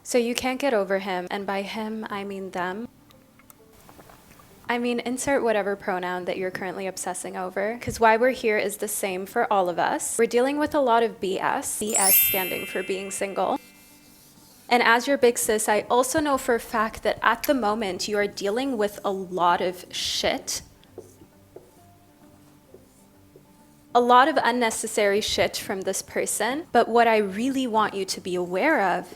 So you can't get over him, and by him, I mean them. I mean, insert whatever pronoun that you're currently obsessing over, because why we're here is the same for all of us. We're dealing with a lot of BS, BS standing for being single. And as your big sis, I also know for a fact that at the moment you are dealing with a lot of shit. A lot of unnecessary shit from this person. But what I really want you to be aware of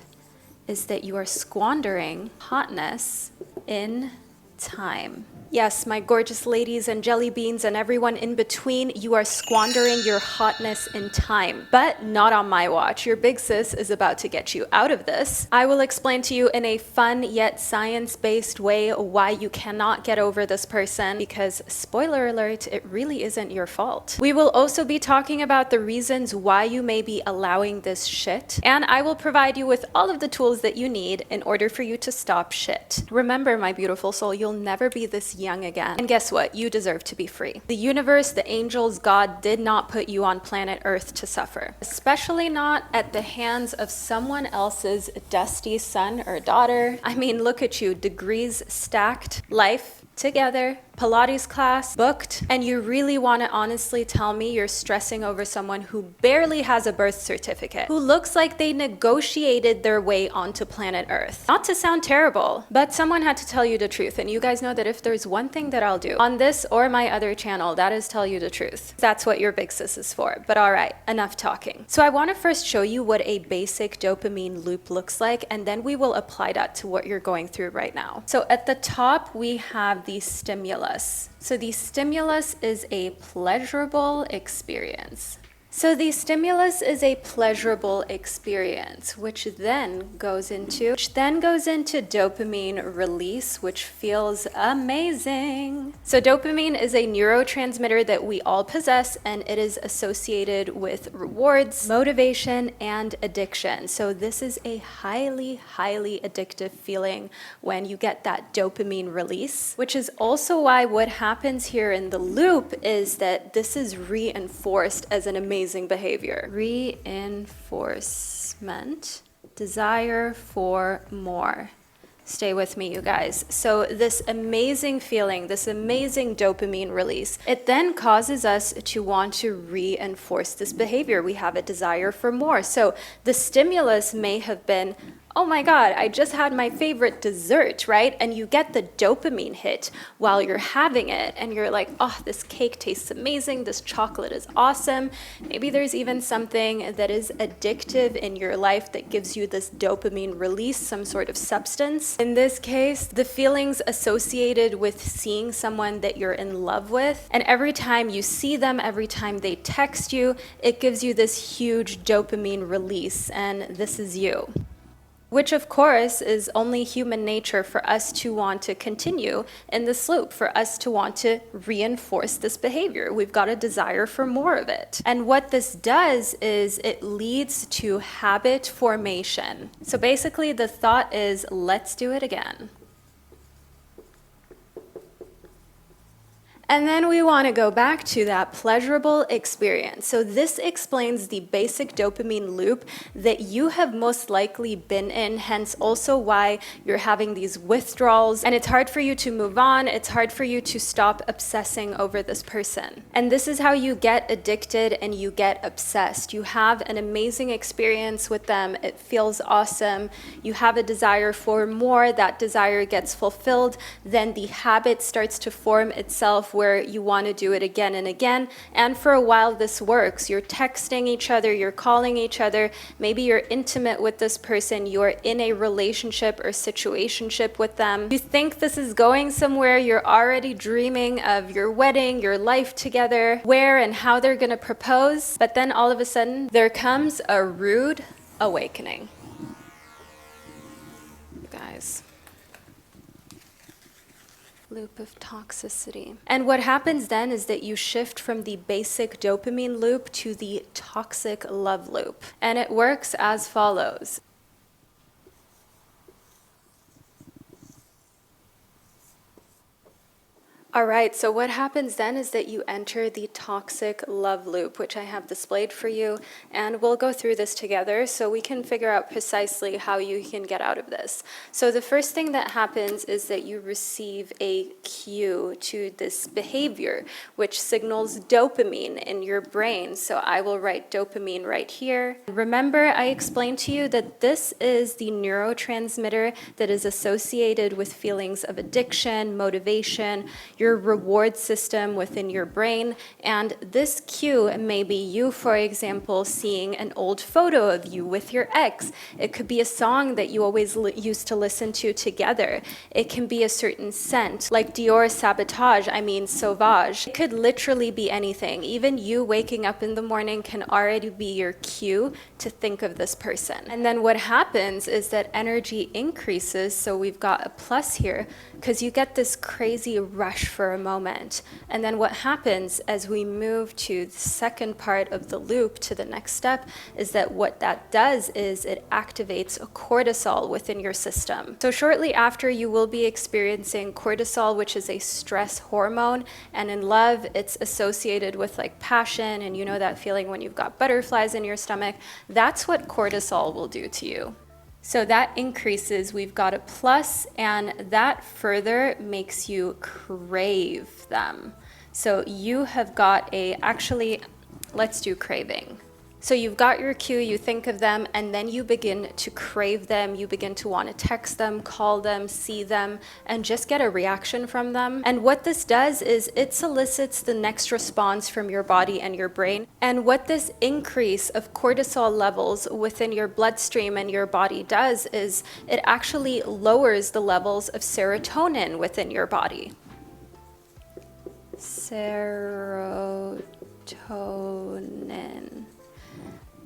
is that you are squandering hotness in time. Yes, my gorgeous ladies and jelly beans and everyone in between, you are squandering your hotness in time, but not on my watch. Your big sis is about to get you out of this. I will explain to you in a fun yet science-based way why you cannot get over this person, because spoiler alert, it really isn't your fault. We will also be talking about the reasons why you may be allowing this shit, and I will provide you with all of the tools that you need in order for you to stop shit. Remember, my beautiful soul, you'll never be this young again. And guess what? You deserve to be free. The universe, the angels, God did not put you on planet Earth to suffer, especially not at the hands of someone else's dusty son or daughter. I mean, look at you, degrees stacked, life together, Pilates class booked, and you really want to honestly tell me you're stressing over someone who barely has a birth certificate, who looks like they negotiated their way onto planet Earth. Not to sound terrible, but someone had to tell you the truth, and you guys know that if there's one thing that I'll do on this or my other channel, that is tell you the truth. That's what your big sis is for. But all right, enough talking. So I want to first show you what a basic dopamine loop looks like, and then we will apply that to what you're going through right now. So at the top, we have the stimulus. So the stimulus is a pleasurable experience. So the stimulus is a pleasurable experience, which then goes into dopamine release, which feels amazing. So dopamine is a neurotransmitter that we all possess, and it is associated with rewards, motivation, and addiction. So this is a highly, highly addictive feeling when you get that dopamine release, which is also why what happens here in the loop is that this is reinforced as an amazing behavior. Reinforcement, desire for more. Stay with me, you guys. So this amazing feeling, this amazing dopamine release, it then causes us to want to reinforce this behavior. We have a desire for more. So the stimulus may have been, oh my God, I just had my favorite dessert, right? And you get the dopamine hit while you're having it, and you're like, oh, this cake tastes amazing, this chocolate is awesome. Maybe there's even something that is addictive in your life that gives you this dopamine release, some sort of substance. In this case, the feelings associated with seeing someone that you're in love with, and every time you see them, every time they text you, it gives you this huge dopamine release, and this is you. Which of course is only human nature for us to want to continue in this loop, for us to want to reinforce this behavior. We've got a desire for more of it. And what this does is it leads to habit formation. So basically the thought is, let's do it again. And then we want to go back to that pleasurable experience. So this explains the basic dopamine loop that you have most likely been in, hence also why you're having these withdrawals. And it's hard for you to move on. It's hard for you to stop obsessing over this person. And this is how you get addicted and you get obsessed. You have an amazing experience with them. It feels awesome. You have a desire for more. That desire gets fulfilled. Then the habit starts to form itself where you want to do it again and again. And for a while this works. You're texting each other, you're calling each other, maybe you're intimate with this person, you're in a relationship or situationship with them. You think this is going somewhere, you're already dreaming of your wedding, your life together, where and how they're going to propose. But then all of a sudden, there comes a rude awakening. You guys. Loop of toxicity. And what happens then is that you shift from the basic dopamine loop to the toxic love loop. And it works as follows. All right, so what happens then is that you enter the toxic love loop, which I have displayed for you, and we'll go through this together so we can figure out precisely how you can get out of this. So the first thing that happens is that you receive a cue to this behavior, which signals dopamine in your brain. So I will write dopamine right here. Remember, I explained to you that this is the neurotransmitter that is associated with feelings of addiction, motivation, your reward system within your brain. And this cue may be you, for example, seeing an old photo of you with your ex. It could be a song that you always used to listen to together. It can be a certain scent, like Dior Sauvage. It could literally be anything. Even you waking up in the morning can already be your cue to think of this person. And then what happens is that energy increases, so we've got a plus here, because you get this crazy rush for a moment. And then what happens as we move to the second part of the loop to the next step is that what that does is it activates cortisol within your system. So shortly after, you will be experiencing cortisol, which is a stress hormone. And in love, it's associated with like passion, and you know that feeling when you've got butterflies in your stomach. That's what cortisol will do to you. So that increases, we've got a plus, and that further makes you crave them. So you have got actually, let's do craving. So you've got your cue, you think of them, and then you begin to crave them. You begin to want to text them, call them, see them, and just get a reaction from them. And what this does is it solicits the next response from your body and your brain. And what this increase of cortisol levels within your bloodstream and your body does is it actually lowers the levels of serotonin within your body. Serotonin.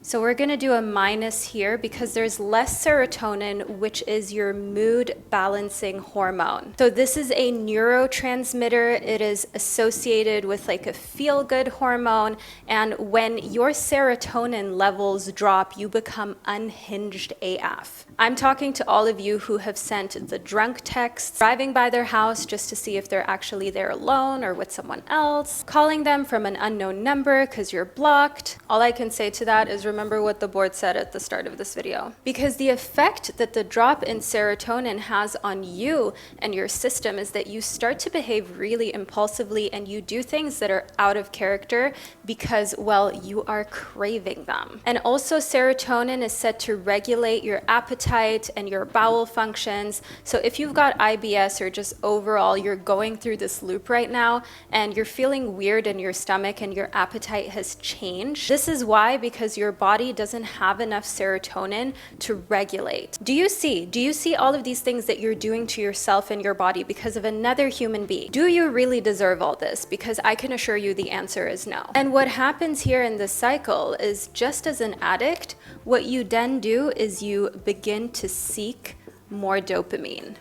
So we're going to do a minus here because there's less serotonin, which is your mood balancing hormone. So this is a neurotransmitter. It is associated with like a feel-good hormone. And when your serotonin levels drop, you become unhinged AF. I'm talking to all of you who have sent the drunk texts, driving by their house just to see if they're actually there alone or with someone else, calling them from an unknown number because you're blocked. All I can say to that is remember what the board said at the start of this video. Because the effect that the drop in serotonin has on you and your system is that you start to behave really impulsively and you do things that are out of character because, well, you are craving them. And also serotonin is said to regulate your appetite and your bowel functions. So if you've got IBS or just overall you're going through this loop right now and you're feeling weird in your stomach and your appetite has changed, this is why, because your body doesn't have enough serotonin to regulate. Do you see all of these things that you're doing to yourself and your body because of another human being? Do you really deserve all this? Because I can assure you the answer is no. And what happens here in this cycle is, just as an addict, what you then do is you begin to seek more dopamine.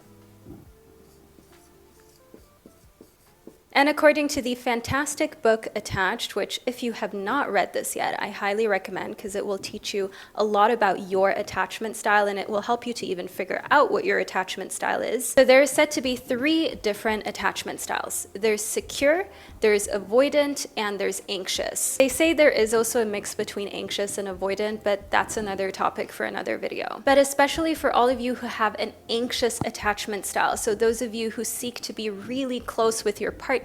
And according to the fantastic book Attached, which if you have not read this yet, I highly recommend because it will teach you a lot about your attachment style and it will help you to even figure out what your attachment style is. So there is said to be 3 different attachment styles. There's secure, there's avoidant, and there's anxious. They say there is also a mix between anxious and avoidant, but that's another topic for another video. But especially for all of you who have an anxious attachment style, so those of you who seek to be really close with your partner,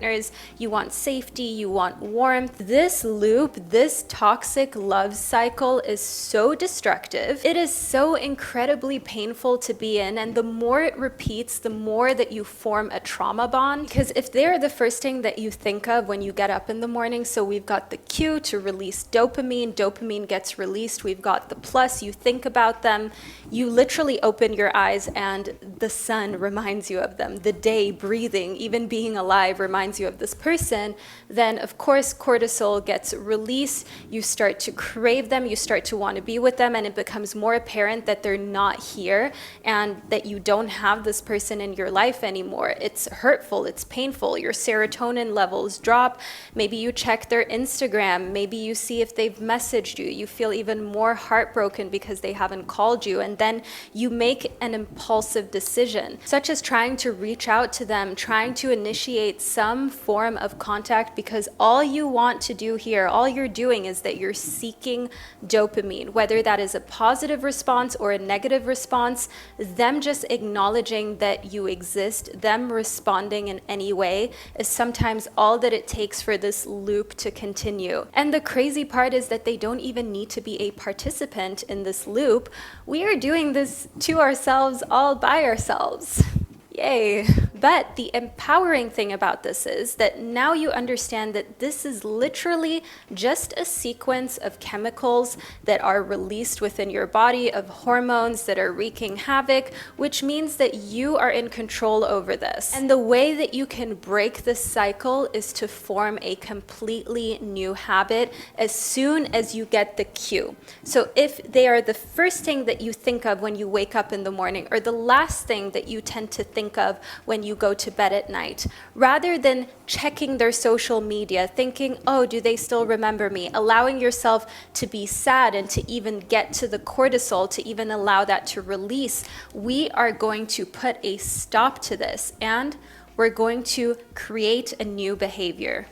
you want safety, you want warmth. This loop, this toxic love cycle is so destructive. It is so incredibly painful to be in, and the more it repeats, the more that you form a trauma bond. Because if they're the first thing that you think of when you get up in the morning, so we've got the cue to release dopamine, dopamine gets released, we've got the plus, you think about them, you literally open your eyes and the sun reminds you of them, the day, breathing, even being alive reminds you of this person, then of course cortisol gets released, you start to crave them, you start to want to be with them, and it becomes more apparent that they're not here and that you don't have this person in your life anymore. It's hurtful, it's painful, your serotonin levels drop, maybe you check their Instagram, maybe you see if they've messaged you, you feel even more heartbroken because they haven't called you, and then you make an impulsive decision, such as trying to reach out to them, trying to initiate some some form of contact, because all you want to do here, all you're doing is that you're seeking dopamine, whether that is a positive response or a negative response. Them just acknowledging that you exist, them responding in any way, is sometimes all that it takes for this loop to continue. And the crazy part is that they don't even need to be a participant in this loop. We are doing this to ourselves all by ourselves. Yay. But the empowering thing about this is that now you understand that this is literally just a sequence of chemicals that are released within your body, of hormones that are wreaking havoc, which means that you are in control over this. And the way that you can break this cycle is to form a completely new habit as soon as you get the cue. So if they are the first thing that you think of when you wake up in the morning, or the last thing that you tend to think of when you go to bed at night, rather than checking their social media, thinking, oh, do they still remember me? Allowing yourself to be sad and to even get to the cortisol, to even allow that to release, we are going to put a stop to this, and we're going to create a new behavior.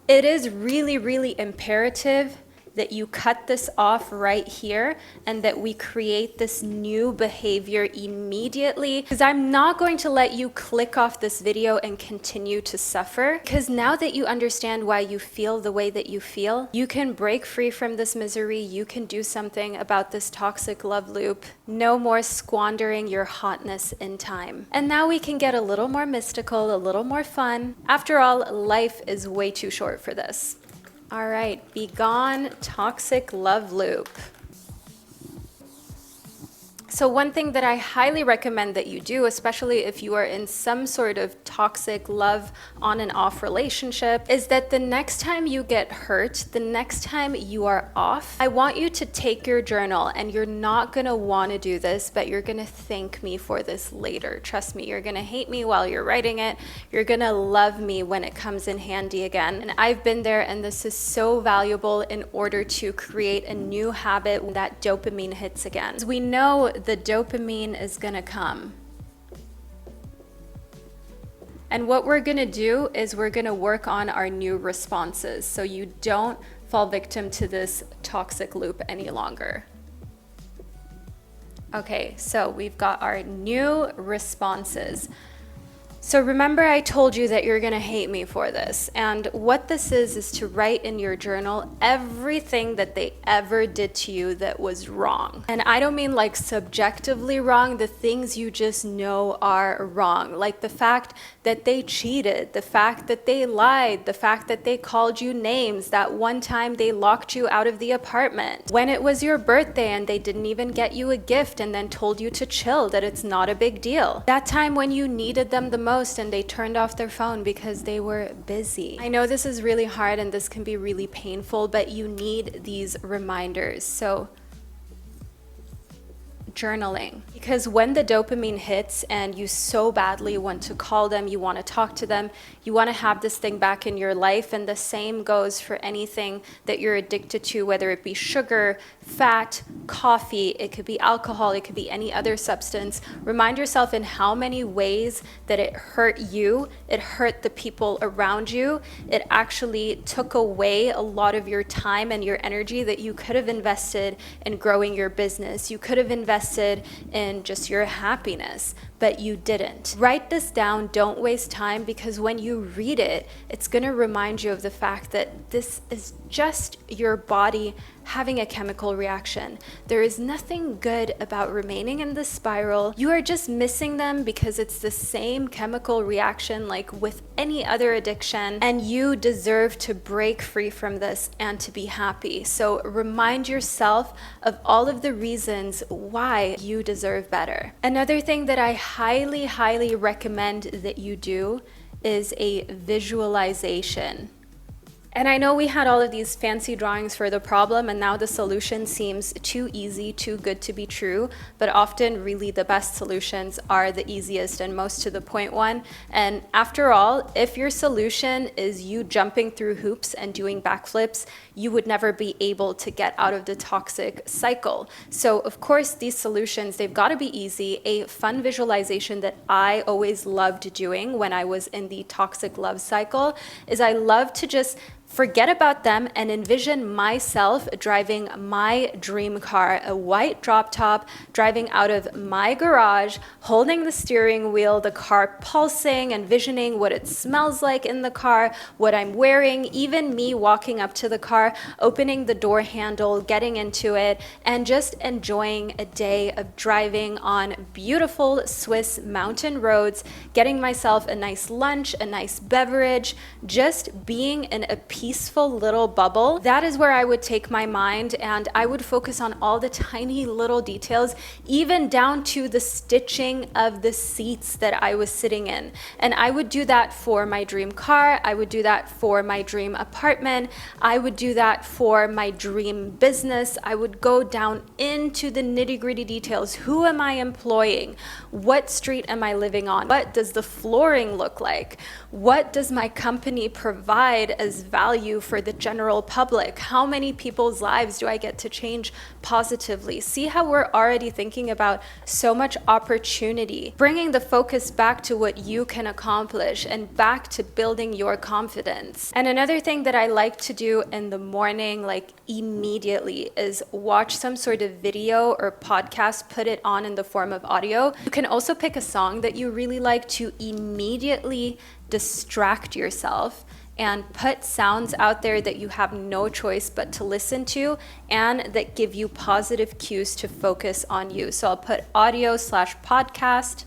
It is really, really imperative that you cut this off right here and that we create this new behavior immediately, because I'm not going to let you click off this video and continue to suffer, because now that you understand why you feel the way that you feel, you can break free from this misery. You can do something about this toxic love loop. No more squandering your hotness in time. And now we can get a little more mystical, a little more fun. After all, life is way too short for this. All right, be gone, toxic love loop. So one thing that I highly recommend that you do, especially if you are in some sort of toxic love on and off relationship, is that the next time you get hurt, the next time you are off, I want you to take your journal, and you're not gonna wanna do this, but you're gonna thank me for this later. Trust me, you're gonna hate me while you're writing it. You're gonna love me when it comes in handy again. And I've been there, and this is so valuable in order to create a new habit when that dopamine hits again. As we know, the dopamine is gonna come. And what we're gonna do is we're gonna work on our new responses so you don't fall victim to this toxic loop any longer. Okay, so we've got our new responses. So remember, I told you that you're gonna hate me for this. And what this is to write in your journal everything that they ever did to you that was wrong. And I don't mean like subjectively wrong, the things you just know are wrong. Like the fact that they cheated, the fact that they lied, the fact that they called you names, that one time they locked you out of the apartment, when it was your birthday and they didn't even get you a gift and then told you to chill, that it's not a big deal. That time when you needed them the most and they turned off their phone because they were busy. I know this is really hard and this can be really painful, but you need these reminders. So journaling, because when the dopamine hits and you so badly want to call them, you want to talk to them, you want to have this thing back in your life. And the same goes for anything that you're addicted to, whether it be sugar, fat, coffee, it could be alcohol, it could be any other substance. Remind yourself in how many ways that it hurt you, it hurt the people around you, it actually took away a lot of your time and your energy that you could have invested in growing your business. You could have invested in just your happiness, but you didn't. Write this down, don't waste time, because when you read it, it's gonna remind you of the fact that this is just your body having a chemical reaction. There is nothing good about remaining in this spiral. You are just missing them because it's the same chemical reaction like with any other addiction, and you deserve to break free from this and to be happy. So remind yourself of all of the reasons why you deserve better. Another thing that I highly, highly recommend that you do is a visualization. And I know we had all of these fancy drawings for the problem, and now the solution seems too easy, too good to be true, but often really the best solutions are the easiest and most to the point one. And after all, if your solution is you jumping through hoops and doing backflips, you would never be able to get out of the toxic cycle. So of course, these solutions, they've got to be easy. A fun visualization that I always loved doing when I was in the toxic love cycle is I love to just forget about them and envision myself driving my dream car, a white drop top, driving out of my garage, holding the steering wheel, the car pulsing, envisioning what it smells like in the car, what I'm wearing, even me walking up to the car, opening the door handle, getting into it, and just enjoying a day of driving on beautiful Swiss mountain roads, getting myself a nice lunch, a nice beverage, just being in a peaceful little bubble. That is where I would take my mind, and I would focus on all the tiny little details, even down to the stitching of the seats that I was sitting in. And I would do that for my dream car. I would do that for my dream apartment. I would do that for my dream business. I would go down into the nitty-gritty details. Who am I employing? What street am I living on? What does the flooring look like? What does my company provide as value for the general public? How many people's lives do I get to change positively? See how we're already thinking about so much opportunity, bringing the focus back to what you can accomplish and back to building your confidence. And another thing that I like to do in the morning, like immediately, is watch some sort of video or podcast, put it on in the form of audio. You can also pick a song that you really like to immediately distract yourself and put sounds out there that you have no choice but to listen to and that give you positive cues to focus on you. So I'll put audio/podcast.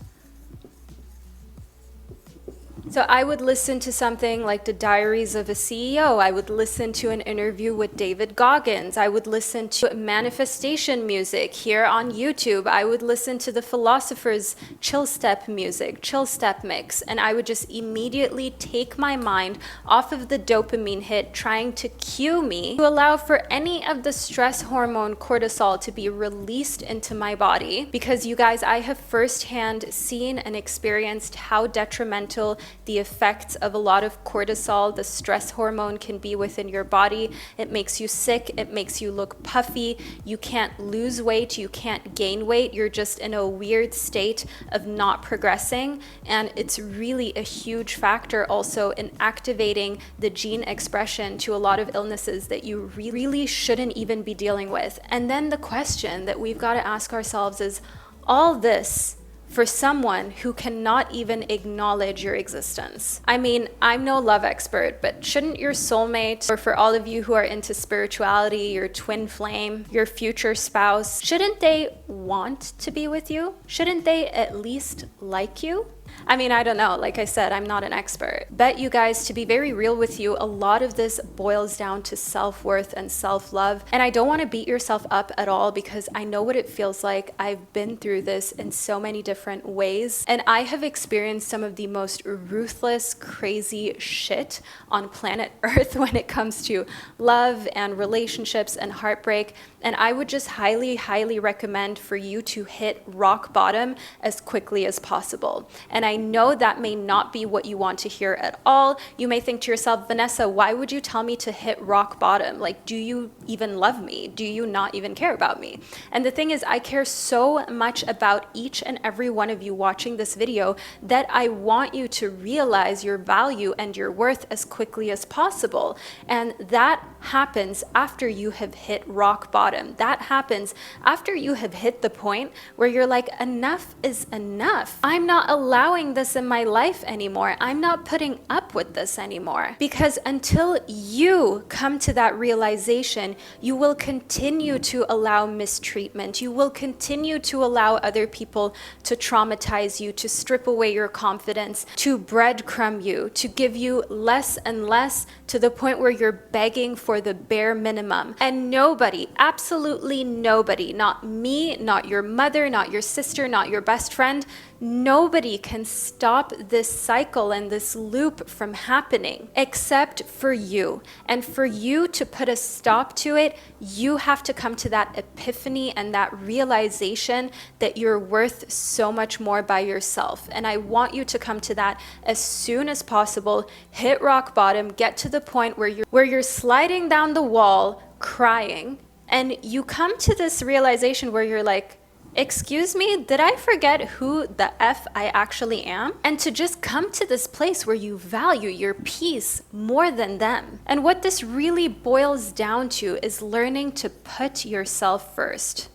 So I would listen to something like The Diaries of a CEO. I would listen to an interview with David Goggins. I would listen to manifestation music here on YouTube. I would listen to the Philosopher's chill step music, chill step mix, and I would just immediately take my mind off of the dopamine hit, trying to cue me to allow for any of the stress hormone cortisol to be released into my body. Because you guys, I have firsthand seen and experienced how detrimental the effects of a lot of cortisol, the stress hormone, can be within your body. It makes you sick. It makes you look puffy. You can't lose weight. You can't gain weight. You're just in a weird state of not progressing. And it's really a huge factor also in activating the gene expression to a lot of illnesses that you really shouldn't even be dealing with. And then the question that we've got to ask ourselves is, all this for someone who cannot even acknowledge your existence. I mean, I'm no love expert, but shouldn't your soulmate, or for all of you who are into spirituality, your twin flame, your future spouse, shouldn't they want to be with you? Shouldn't they at least like you? I mean, I don't know. Like I said, I'm not an expert. But you guys, to be very real with you, a lot of this boils down to self-worth and self-love. And I don't want to beat yourself up at all, because I know what it feels like. I've been through this in so many different ways. And I have experienced some of the most ruthless, crazy shit on planet Earth when it comes to love and relationships and heartbreak. And I would just highly, highly recommend for you to hit rock bottom as quickly as possible. And I know that may not be what you want to hear at all. You may think to yourself, Vanessa, why would you tell me to hit rock bottom? Like, do you even love me? Do you not even care about me? And the thing is, I care so much about each and every one of you watching this video that I want you to realize your value and your worth as quickly as possible. And that happens after you have hit rock bottom. That happens after you have hit the point where you're like, enough is enough. I'm not allowing this in my life anymore. I'm not putting up with this anymore. Because until you come to that realization, you will continue to allow mistreatment. You will continue to allow other people to traumatize you, to strip away your confidence, to breadcrumb you, to give you less and less, to the point where you're begging for the bare minimum. And nobody, absolutely nobody, not me, not your mother, not your sister, not your best friend, Nobody can stop this cycle and this loop from happening except for you. And for you to put a stop to it, you have to come to that epiphany and that realization that you're worth so much more by yourself. And I want you to come to that as soon as possible. Hit rock bottom, get to the point where you're sliding down the wall crying, and you come to this realization where you're like, excuse me, did I forget who the F I actually am? And to just come to this place where you value your peace more than them. And what this really boils down to is learning to put yourself first.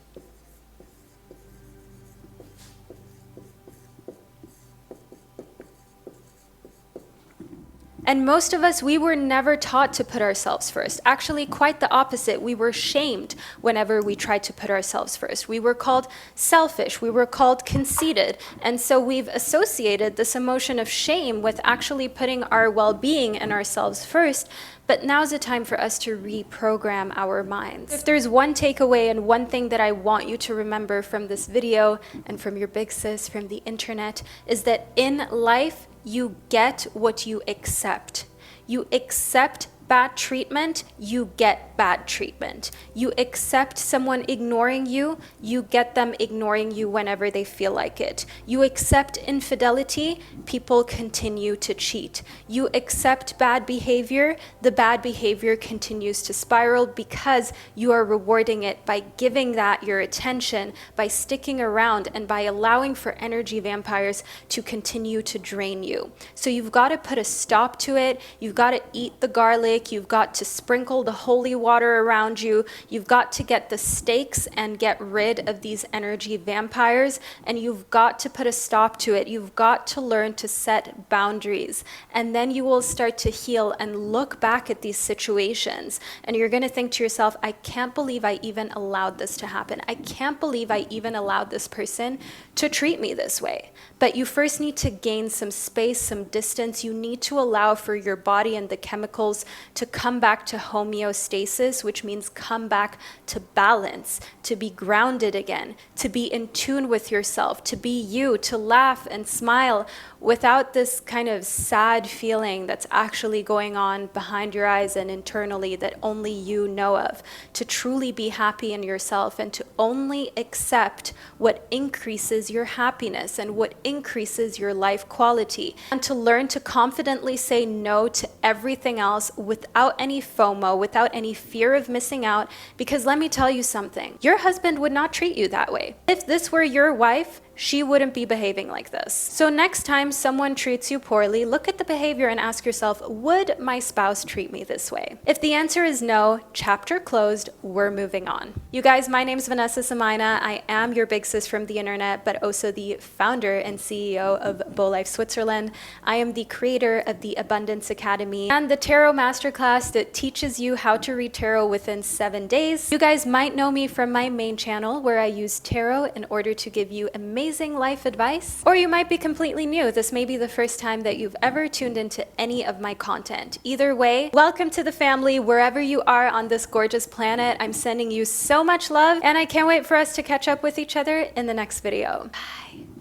And most of us, we were never taught to put ourselves first. Actually, quite the opposite. We were shamed whenever we tried to put ourselves first. We were called selfish. We were called conceited. And so we've associated this emotion of shame with actually putting our well-being and ourselves first. But now's the time for us to reprogram our minds. If there's one takeaway and one thing that I want you to remember from this video and from your big sis, from the internet, is that in life, you get what you accept. You accept bad treatment, you get bad treatment. You accept someone ignoring you, you get them ignoring you whenever they feel like it. You accept infidelity, people continue to cheat. You accept bad behavior, the bad behavior continues to spiral because you are rewarding it by giving that your attention, by sticking around, and by allowing for energy vampires to continue to drain you. So you've got to put a stop to it. You've got to eat the garlic. You've got to sprinkle the holy water around you. You've got to get the stakes and get rid of these energy vampires. And you've got to put a stop to it. You've got to learn to set boundaries. And then you will start to heal and look back at these situations. And you're going to think to yourself, I can't believe I even allowed this to happen. I can't believe I even allowed this person to treat me this way. But you first need to gain some space, some distance. You need to allow for your body and the chemicals to come back to homeostasis, which means come back to balance, to be grounded again, to be in tune with yourself, to be you, to laugh and smile without this kind of sad feeling that's actually going on behind your eyes and internally that only you know of, to truly be happy in yourself and to only accept what increases your happiness and what increases your life quality, and to learn to confidently say no to everything else without any FOMO, without any fear of missing out, because let me tell you something, your husband would not treat you that way. If this were your wife, she wouldn't be behaving like this. So next time someone treats you poorly, look at the behavior and ask yourself, would my spouse treat me this way? If the answer is no, chapter closed, we're moving on. You guys, my name's Vanessa Samaina. I am your big sis from the internet, but also the founder and CEO of BoLife Switzerland. I am the creator of the Abundance Academy and the Tarot Masterclass that teaches you how to read tarot within 7 days. You guys might know me from my main channel where I use tarot in order to give you amazing life advice, or you might be completely new. This may be the first time that you've ever tuned into any of my content. Either way, welcome to the family wherever you are on this gorgeous planet. I'm sending you so much love, and I can't wait for us to catch up with each other in the next video. Bye.